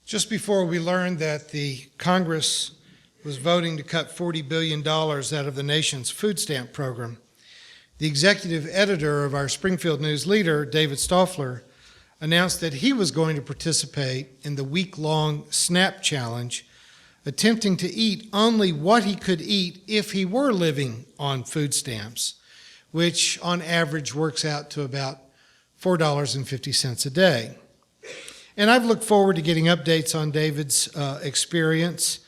Just before we learned that the Congress was voting to cut $40 billion out of the nation's food stamp program, the executive editor of our Springfield News Leader, David Stoffler, announced that he was going to participate in the week-long SNAP challenge, attempting to eat only what he could eat if he were living on food stamps, which on average works out to about $4.50 a day. And I've looked forward to getting updates on David's experience.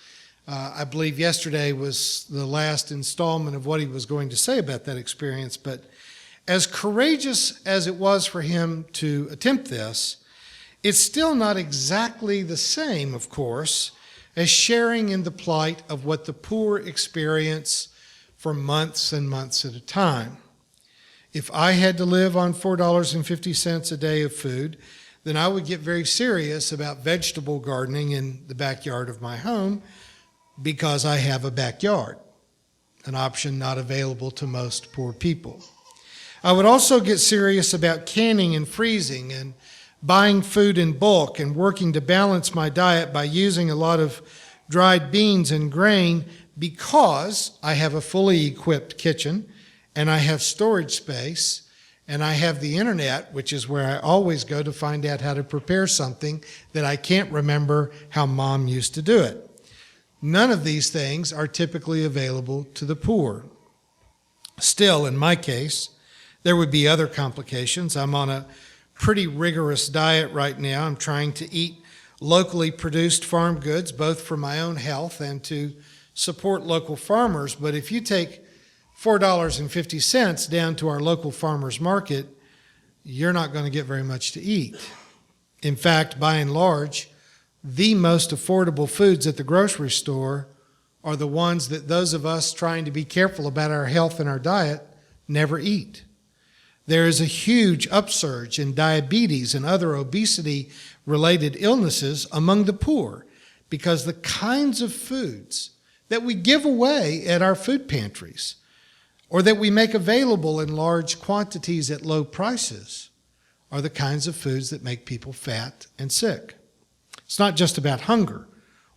I believe yesterday was the last installment of what he was going to say about that experience, but as courageous as it was for him to attempt this, it's still not exactly the same, of course, as sharing in the plight of what the poor experience for months and months at a time. If I had to live on $4.50 a day of food, then I would get very serious about vegetable gardening in the backyard of my home because I have a backyard, an option not available to most poor people. I would also get serious about canning and freezing and buying food in bulk and working to balance my diet by using a lot of dried beans and grain because I have a fully equipped kitchen and I have storage space and I have the internet, which is where I always go to find out how to prepare something that I can't remember how Mom used to do it. None of these things are typically available to the poor. Still, in my case, there would be other complications. I'm on a pretty rigorous diet right now. I'm trying to eat locally produced farm goods, both for my own health and to support local farmers. But if you take $4.50 down to our local farmers market, you're not going to get very much to eat. In fact, by and large, the most affordable foods at the grocery store are the ones that those of us trying to be careful about our health and our diet never eat. There is a huge upsurge in diabetes and other obesity-related illnesses among the poor because the kinds of foods that we give away at our food pantries or that we make available in large quantities at low prices are the kinds of foods that make people fat and sick. It's not just about hunger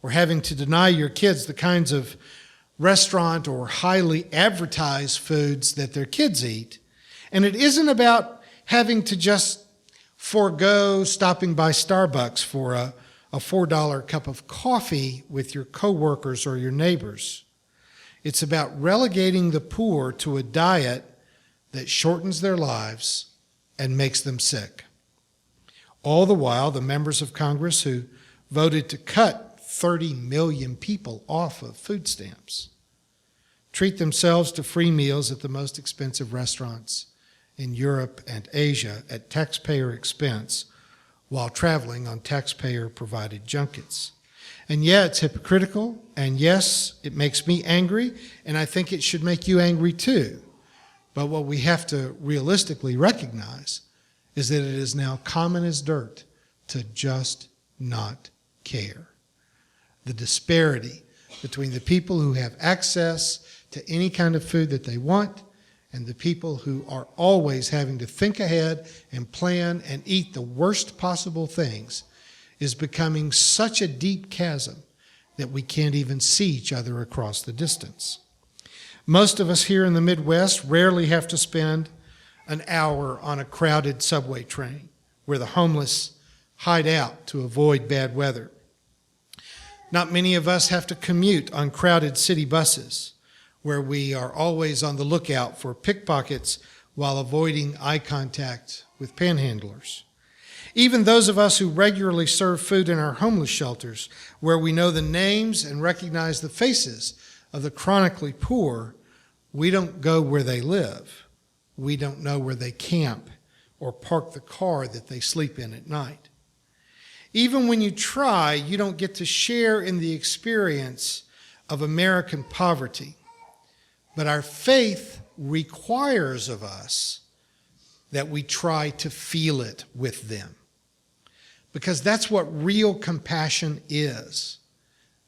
or having to deny your kids the kinds of restaurant or highly advertised foods that their kids eat. And it isn't about having to just forego stopping by Starbucks for a $4 cup of coffee with your coworkers or your neighbors. It's about relegating the poor to a diet that shortens their lives and makes them sick. All the while, the members of Congress who voted to cut 30 million people off of food stamps treat themselves to free meals at the most expensive restaurants in Europe and Asia at taxpayer expense while traveling on taxpayer-provided junkets. And yeah, it's hypocritical, and yes, it makes me angry, and I think it should make you angry too. But what we have to realistically recognize is that it is now common as dirt to just not care. The disparity between the people who have access to any kind of food that they want and the people who are always having to think ahead and plan and eat the worst possible things is becoming such a deep chasm that we can't even see each other across the distance. Most of us here in the Midwest rarely have to spend an hour on a crowded subway train where the homeless hide out to avoid bad weather. Not many of us have to commute on crowded city buses where we are always on the lookout for pickpockets while avoiding eye contact with panhandlers. Even those of us who regularly serve food in our homeless shelters, where we know the names and recognize the faces of the chronically poor, we don't go where they live. We don't know where they camp or park the car that they sleep in at night. Even when you try, you don't get to share in the experience of American poverty. But our faith requires of us that we try to feel it with them. Because that's what real compassion is.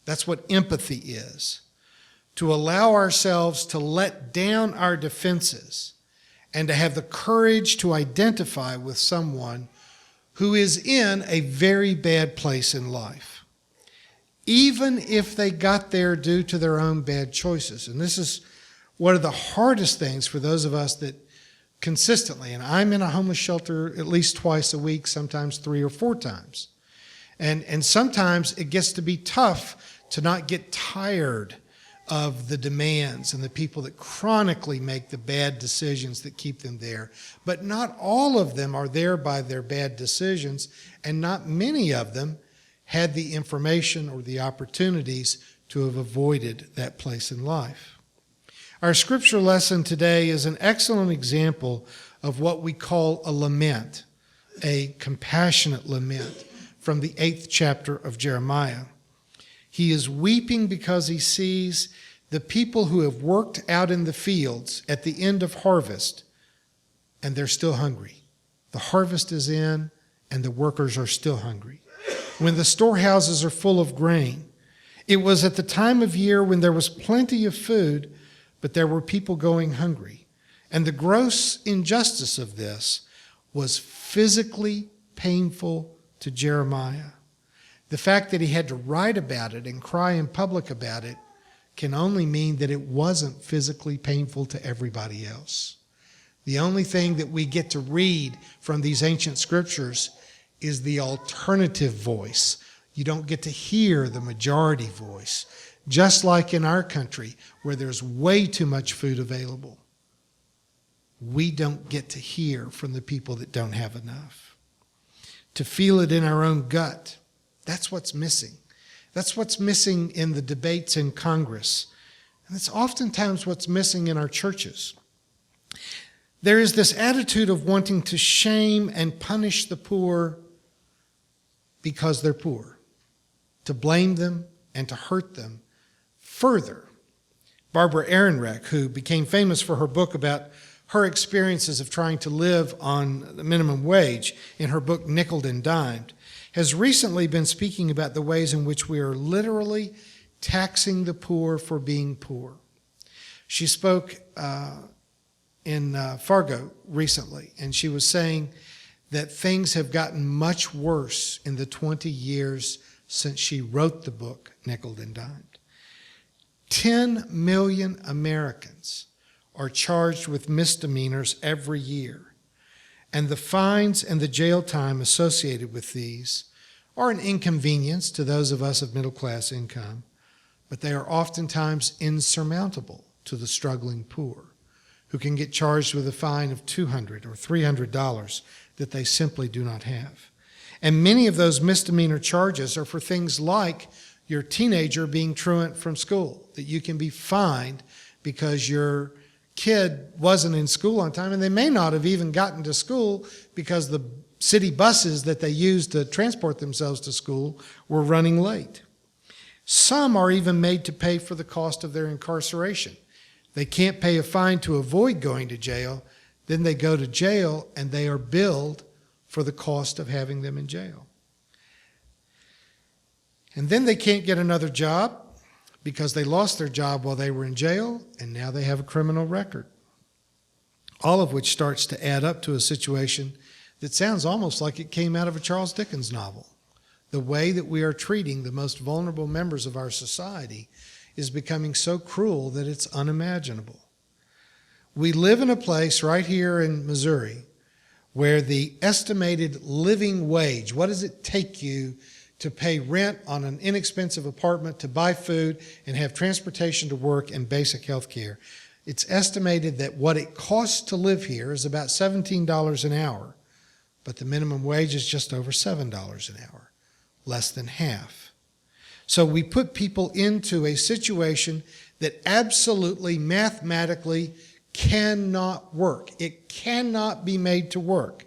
That's what empathy is. To allow ourselves to let down our defenses and to have the courage to identify with someone who is in a very bad place in life. even if they got there due to their own bad choices. And this is one of the hardest things for those of us that consistently, and I'm in a homeless shelter at least twice a week, sometimes 3 or 4 times. And sometimes it gets to be tough to not get tired of the demands and the people that chronically make the bad decisions that keep them there. But not all of them are there by their bad decisions, and not many of them had the information or the opportunities to have avoided that place in life. Our scripture lesson today is an excellent example of what we call a lament, a compassionate lament from the 8th chapter of Jeremiah. He is weeping because he sees the people who have worked out in the fields at the end of harvest, and they're still hungry. The harvest is in, and the workers are still hungry. When the storehouses are full of grain, it was at the time of year when there was plenty of food, but there were people going hungry. And the gross injustice of this was physically painful to Jeremiah. The fact that he had to write about it and cry in public about it can only mean that it wasn't physically painful to everybody else. The only thing that we get to read from these ancient scriptures is the alternative voice. You don't get to hear the majority voice. Just like in our country, where there's way too much food available, we don't get to hear from the people that don't have enough. To feel it in our own gut, that's what's missing. That's what's missing in the debates in Congress. And it's oftentimes what's missing in our churches. There is this attitude of wanting to shame and punish the poor because they're poor, to blame them and to hurt them further. Barbara Ehrenreich, who became famous for her book about her experiences of trying to live on the minimum wage in her book Nickeled and Dimed, has recently been speaking about the ways in which we are literally taxing the poor for being poor. She spoke in Fargo recently, and she was saying that things have gotten much worse in the 20 years since she wrote the book Nickeled and Dimed. 10 million Americans are charged with misdemeanors every year, and the fines and the jail time associated with these are an inconvenience to those of us of middle-class income, but they are oftentimes insurmountable to the struggling poor, who can get charged with a fine of $200 or $300 that they simply do not have. And many of those misdemeanor charges are for things like your teenager being truant from school, that you can be fined because your kid wasn't in school on time, and they may not have even gotten to school because the city buses that they used to transport themselves to school were running late. Some are even made to pay for the cost of their incarceration. They can't pay a fine to avoid going to jail, then they go to jail and they are billed for the cost of having them in jail. And then they can't get another job because they lost their job while they were in jail, and now they have a criminal record. All of which starts to add up to a situation that sounds almost like it came out of a Charles Dickens novel. The way that we are treating the most vulnerable members of our society is becoming so cruel that it's unimaginable. We live in a place right here in Missouri where the estimated living wage, what does it take you to pay rent on an inexpensive apartment, to buy food, and have transportation to work and basic health care? It's estimated that what it costs to live here is about $17 an hour, but the minimum wage is just over $7 an hour, less than half. So we put people into a situation that absolutely mathematically cannot work. It cannot be made to work.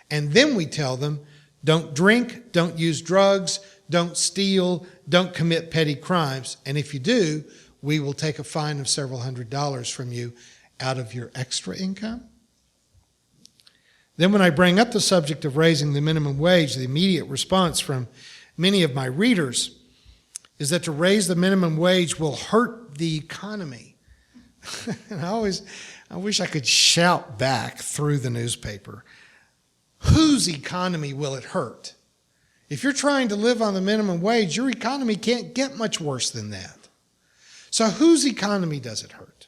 And then we tell them, don't drink, don't use drugs, don't steal, don't commit petty crimes. And if you do, we will take a fine of several $100s from you out of your extra income. Then when I bring up the subject of raising the minimum wage, the immediate response from many of my readers is that to raise the minimum wage will hurt the economy. And I wish I could shout back through the newspaper, whose economy will it hurt? If you're trying to live on the minimum wage, your economy can't get much worse than that. So whose economy does it hurt?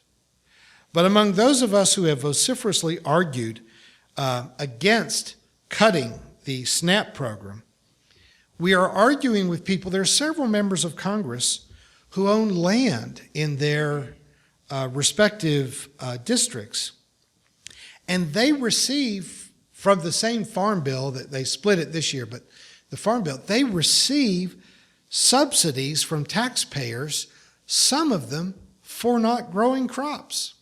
But among those of us who have vociferously argued against cutting the SNAP program, we are arguing with people. There are several members of Congress who own land in their respective districts, and they receive from the same farm bill that they split it this year, but the farm bill, they receive subsidies from taxpayers, some of them for not growing crops.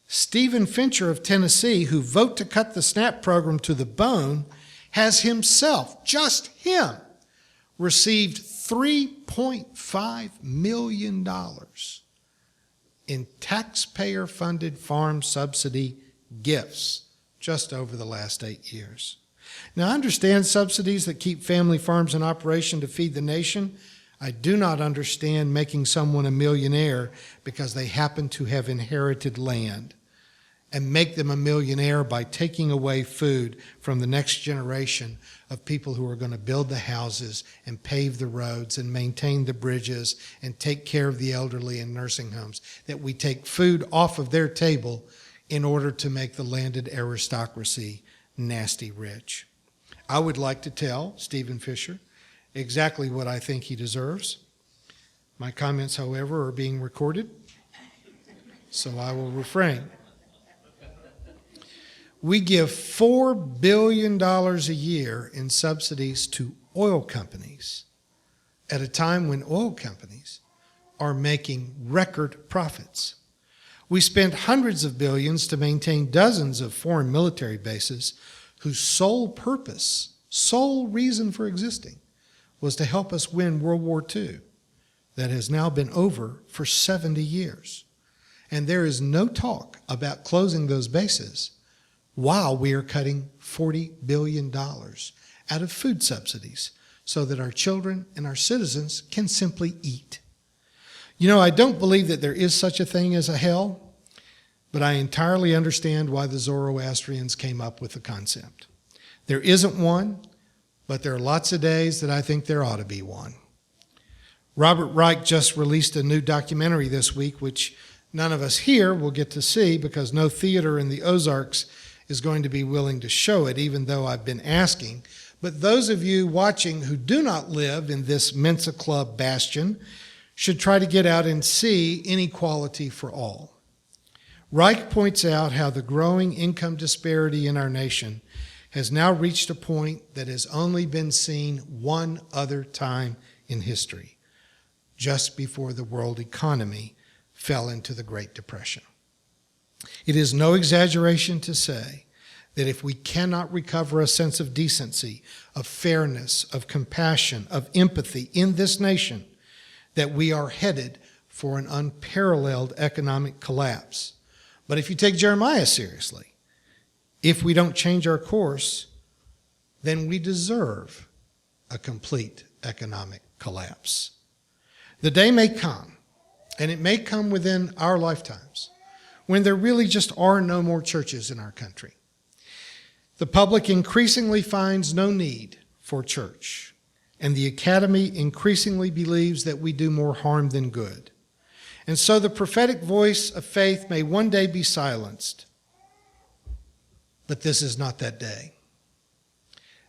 Stephen Fincher of Tennessee, who voted to cut the SNAP program to the bone, has himself, just him, received $3.5 million in taxpayer-funded farm subsidy gifts just over the last 8 years. Now, I understand subsidies that keep family farms in operation to feed the nation. I do not understand making someone a millionaire because they happen to have inherited land, and make them a millionaire by taking away food from the next generation of people who are going to build the houses and pave the roads and maintain the bridges and take care of the elderly in nursing homes, that we take food off of their table in order to make the landed aristocracy nasty rich. I would like to tell Stephen Fisher exactly what I think he deserves. My comments, however, are being recorded, so I will refrain. We give $4 billion a year in subsidies to oil companies at a time when oil companies are making record profits. We spent hundreds of billions to maintain dozens of foreign military bases whose sole purpose, sole reason for existing, was to help us win World War II that has now been over for 70 years. And there is no talk about closing those bases while we are cutting $40 billion out of food subsidies so that our children and our citizens can simply eat. You know, I don't believe that there is such a thing as a hell, but I entirely understand why the Zoroastrians came up with the concept. There isn't one, but there are lots of days that I think there ought to be one. Robert Reich just released a new documentary this week, which none of us here will get to see because no theater in the Ozarks is going to be willing to show it, even though I've been asking. But those of you watching who do not live in this Mensa Club bastion should try to get out and see Inequality for All. Reich points out how the growing income disparity in our nation has now reached a point that has only been seen one other time in history, just before the world economy fell into the Great Depression. It is no exaggeration to say that if we cannot recover a sense of decency, of fairness, of compassion, of empathy in this nation, that we are headed for an unparalleled economic collapse. But if you take Jeremiah seriously, if we don't change our course, then we deserve a complete economic collapse. The day may come, and it may come within our lifetimes, when there really just are no more churches in our country. The public increasingly finds no need for church, and the academy increasingly believes that we do more harm than good. And so the prophetic voice of faith may one day be silenced, but this is not that day.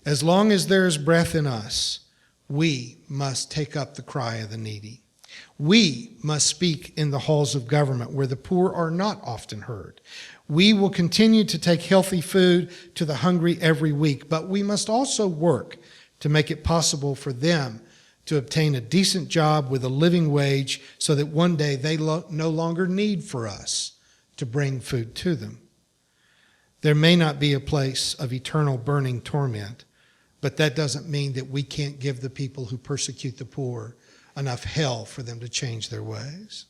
As long as there is breath in us, we must take up the cry of the needy. We must speak in the halls of government where the poor are not often heard. We will continue to take healthy food to the hungry every week, but we must also work to make it possible for them to obtain a decent job with a living wage so that one day they no longer need for us to bring food to them. There may not be a place of eternal burning torment, but that doesn't mean that we can't give the people who persecute the poor enough hell for them to change their ways.